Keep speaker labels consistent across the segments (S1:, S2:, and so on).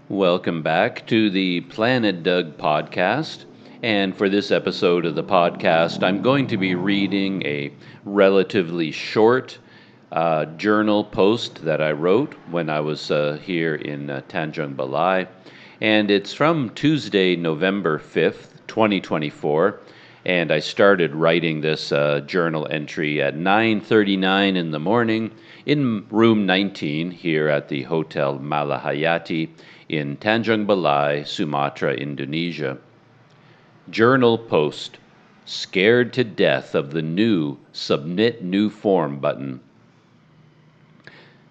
S1: Welcome back to the Planet Doug podcast. And for this episode of the podcast, I'm going to be reading a relatively short journal post that I wrote when I was here in Tanjung, Balai. And it's from Tuesday, November 5th, 2024. And I started writing this journal entry at 9:39 in the morning in room 19 here at the Hotel Malahayati in Tanjung Balai, Sumatra, Indonesia. Journal post: scared to death of the new Submit New Form button.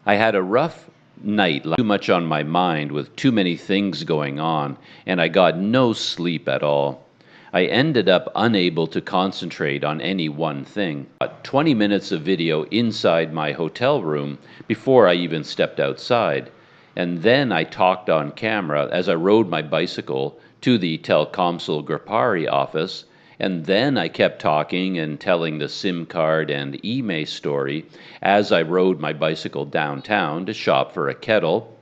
S1: I had a rough night, too much on my mind with too many things going on, and I got no sleep at all. I ended up unable to concentrate on any one thing. 20 minutes of video inside my hotel room before I even stepped outside. And then I talked on camera as I rode my bicycle to the Telkomsel Grapari office, and then I kept talking and telling the SIM card and email story as I rode my bicycle downtown to shop for a kettle.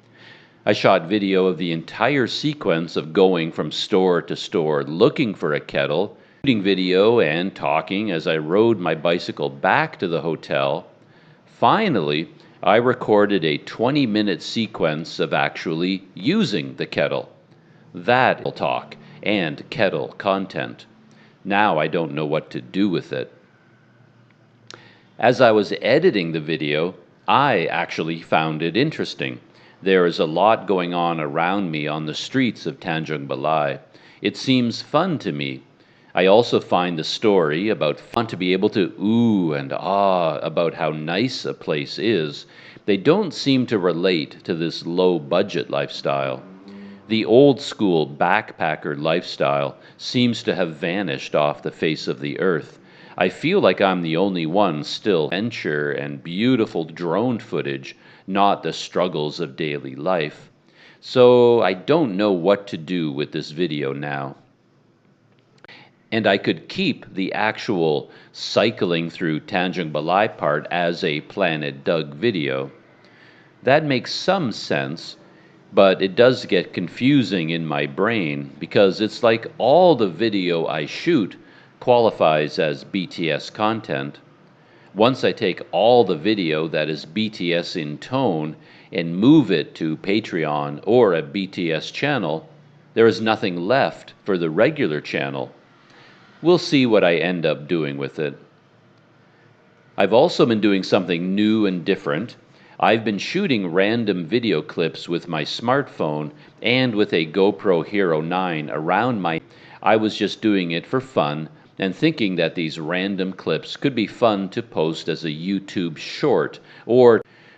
S1: I shot video of the entire sequence of going from store to store looking for a kettle, shooting video and talking as I rode my bicycle back to the hotel. Finally, I recorded a 20-minute sequence of actually using the kettle. That talk and kettle content. Now I don't know what to do with it. As I was editing the video, I actually found it interesting. There is a lot going on around me on the streets of Tanjung Balai. It seems fun to me. I also find the story about fun to be able to ooh and ah about how nice a place is. They don't seem to relate to this low-budget lifestyle. The old-school backpacker lifestyle seems to have vanished off the face of the earth. I feel like I'm the only one still adventure and beautiful drone footage, not the struggles of daily life. So I don't know what to do with this video now. And I could keep the actual cycling through Tanjung Balai part as a Planet Doug video. That makes some sense, but it does get confusing in my brain because it's like all the video I shoot qualifies as BTS content. Once I take all the video that is BTS in tone and move it to Patreon or a BTS channel, there is nothing left for the regular channel. We'll see what I end up doing with it. I've also been doing something new and different. I've been shooting random video clips with my smartphone and with a GoPro Hero 9 around my... I was just doing it for fun and thinking that these random clips could be fun to post as a YouTube short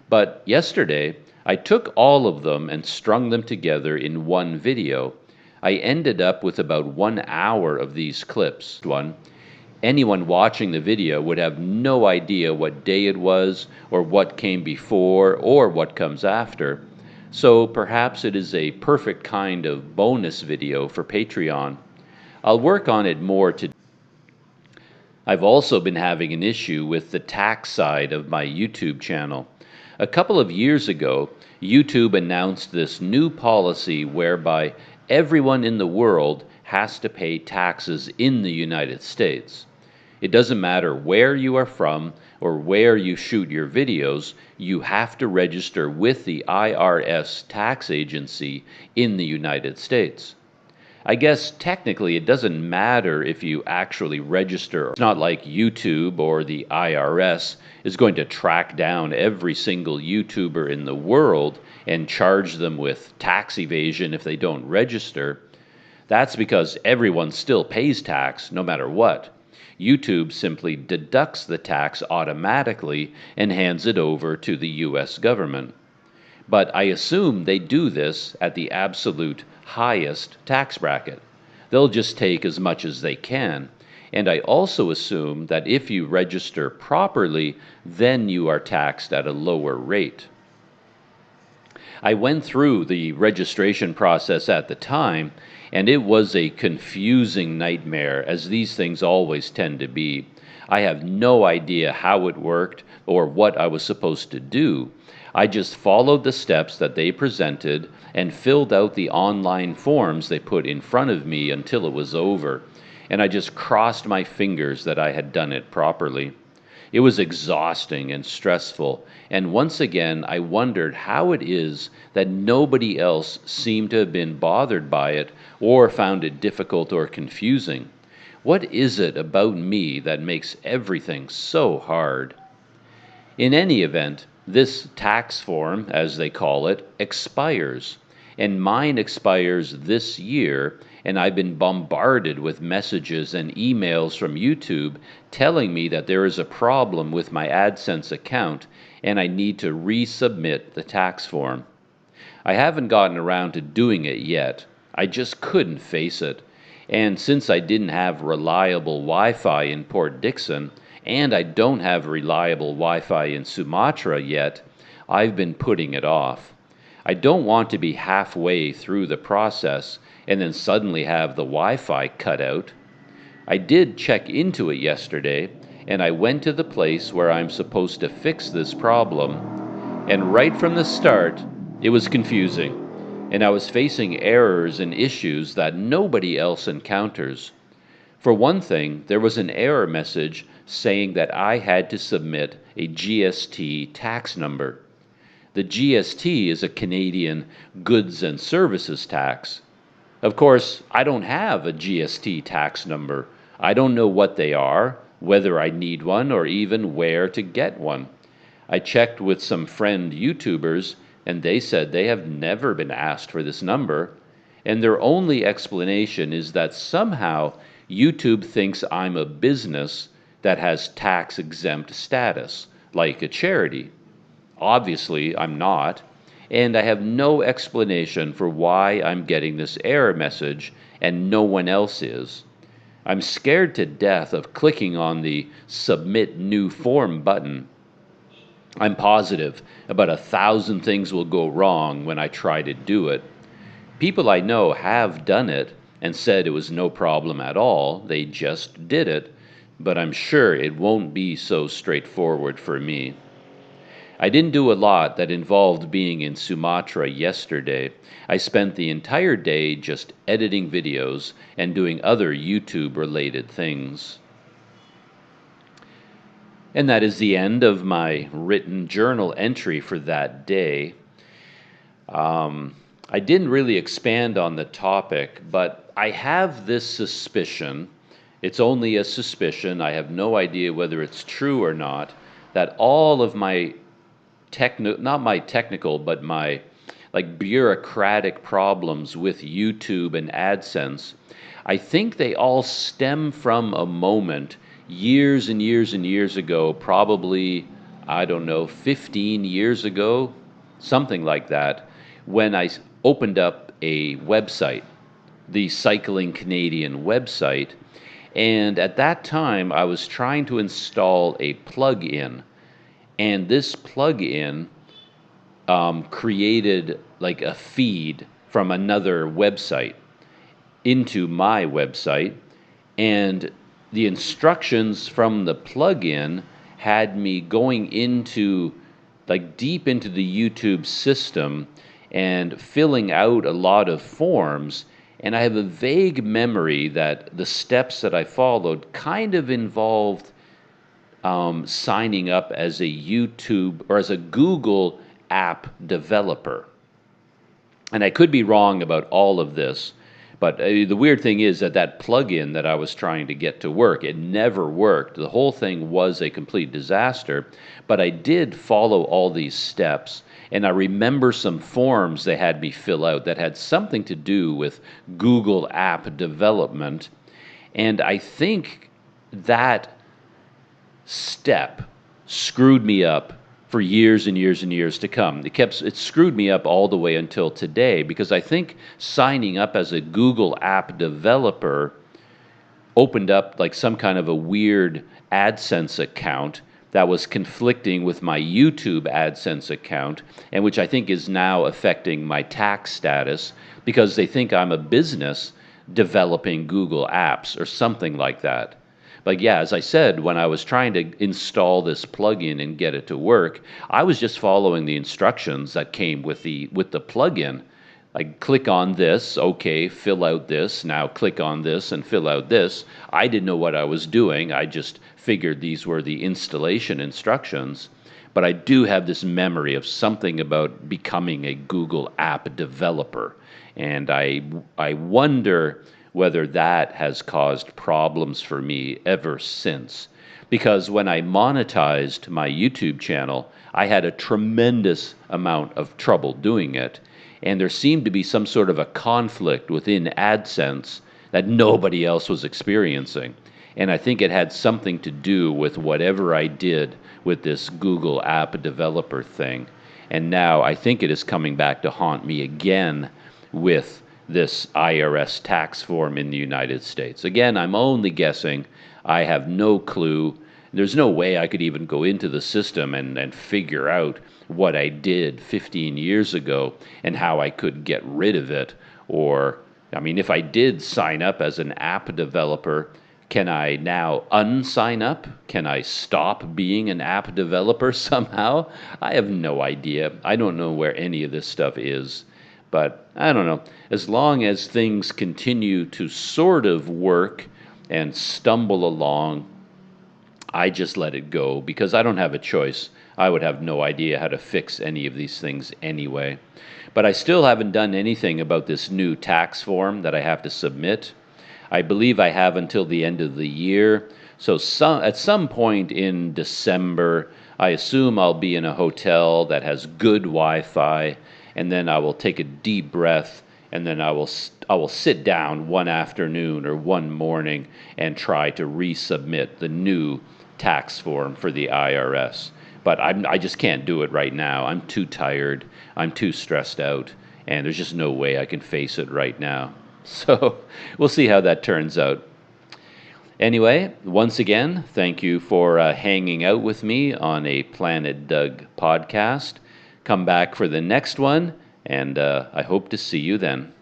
S1: but yesterday I took all of them and strung them together in one video. I ended up with about 1 hour of these clips. Anyone watching the video would have no idea what day it was, or what came before, or what comes after. So perhaps it is a perfect kind of bonus video for Patreon. I'll work on it more today. I've also been having an issue with the tax side of my YouTube channel. A couple of years ago, YouTube announced this new policy whereby everyone in the world has to pay taxes in the United States. It doesn't matter where you are from or where you shoot your videos, you have to register with the IRS tax agency in the United States. I guess technically it doesn't matter if you actually register. It's not like YouTube or the IRS is going to track down every single YouTuber in the world and charge them with tax evasion if they don't register. That's because everyone still pays tax no matter what. YouTube simply deducts the tax automatically and hands it over to the US government. But I assume they do this at the absolute highest tax bracket. They'll just take as much as they can. And I also assume that if you register properly, then you are taxed at a lower rate. I went through the registration process at the time, and it was a confusing nightmare, as these things always tend to be. I have no idea how it worked or what I was supposed to do. I just followed the steps that they presented and filled out the online forms they put in front of me until it was over. And I just crossed my fingers that I had done it properly. It was exhausting and stressful, and once again I wondered how it is that nobody else seemed to have been bothered by it or found it difficult or confusing. What is it about me that makes everything so hard? In any event, this tax form, as they call it, expires. And mine expires this year, and I've been bombarded with messages and emails from YouTube telling me that there is a problem with my AdSense account and I need to resubmit the tax form. I haven't gotten around to doing it yet. I just couldn't face it. And since I didn't have reliable Wi-Fi in Port Dickson, and I don't have reliable Wi-Fi in Sumatra yet, I've been putting it off. I don't want to be halfway through the process and then suddenly have the Wi-Fi cut out. I did check into it yesterday, and I went to the place where I'm supposed to fix this problem, and right from the start, it was confusing, and I was facing errors and issues that nobody else encounters. For one thing, there was an error message saying that I had to submit a GST tax number. The GST is a Canadian goods and services tax. Of course, I don't have a GST tax number. I don't know what they are, whether I need one, or even where to get one. I checked with some friend YouTubers, and they said they have never been asked for this number, and their only explanation is that somehow YouTube thinks I'm a business that has tax-exempt status, like a charity. Obviously, I'm not, and I have no explanation for why I'm getting this error message and no one else is. I'm scared to death of clicking on the Submit New Form button. I'm positive about 1,000 things will go wrong when I try to do it. People I know have done it and said it was no problem at all, they just did it, but I'm sure it won't be so straightforward for me. I didn't do a lot that involved being in Sumatra yesterday. I spent the entire day just editing videos and doing other YouTube-related things. And that is the end of my written journal entry for that day. I didn't really expand on the topic, but I have this suspicion, it's only a suspicion, I have no idea whether it's true or not, that all of my not my technical, but my bureaucratic problems with YouTube and AdSense, I think they all stem from a moment years and years and years ago, probably, I don't know, 15 years ago, something like that, when I opened up a website, the Cycling Canadian website, and at that time I was trying to install a plug-in, and this plug-in created like a feed from another website into my website, and the instructions from the plug-in had me going into deep into the YouTube system and filling out a lot of forms, and I have a vague memory that the steps that I followed kind of involved signing up as a YouTube or as a Google app developer. And I could be wrong about all of this, but the weird thing is that plugin that I was trying to get to work, it never worked. The whole thing was a complete disaster, but I did follow all these steps, and I remember some forms they had me fill out that had something to do with Google app development, and I think that step screwed me up for years and years and years to come. It screwed me up all the way until today, because I think signing up as a Google app developer opened up some kind of a weird AdSense account that was conflicting with my YouTube AdSense account, and which I think is now affecting my tax status, because they think I'm a business developing Google apps or something like that. Like, yeah, as I said, when I was trying to install this plugin and get it to work, I was just following the instructions that came with the plugin. Like, click on this, okay, fill out this, now click on this and fill out this. I didn't know what I was doing. I just figured these were the installation instructions. But I do have this memory of something about becoming a Google app developer. And I wonder whether that has caused problems for me ever since. Because when I monetized my YouTube channel, I had a tremendous amount of trouble doing it. And there seemed to be some sort of a conflict within AdSense that nobody else was experiencing. And I think it had something to do with whatever I did with this Google app developer thing. And now I think it is coming back to haunt me again with this IRS tax form in the United States. Again, I'm only guessing. I have no clue. There's no way I could even go into the system and figure out what I did 15 years ago and how I could get rid of it. Or, I mean, if I did sign up as an app developer, can I now unsign up? Can I stop being an app developer somehow? I have no idea. I don't know where any of this stuff is. But I don't know. As long as things continue to sort of work and stumble along, I just let it go because I don't have a choice. I would have no idea how to fix any of these things anyway. But I still haven't done anything about this new tax form that I have to submit. I believe I have until the end of the year. So at some point in December, I assume I'll be in a hotel that has good Wi-Fi, and then I will take a deep breath, and then I will sit down one afternoon or one morning and try to resubmit the new tax form for the IRS. But I just can't do it right now. I'm too tired. I'm too stressed out, and there's just no way I can face it right now. So we'll see how that turns out. Anyway, once again, thank you for hanging out with me on a Planet Doug podcast. Come back for the next one, and I hope to see you then.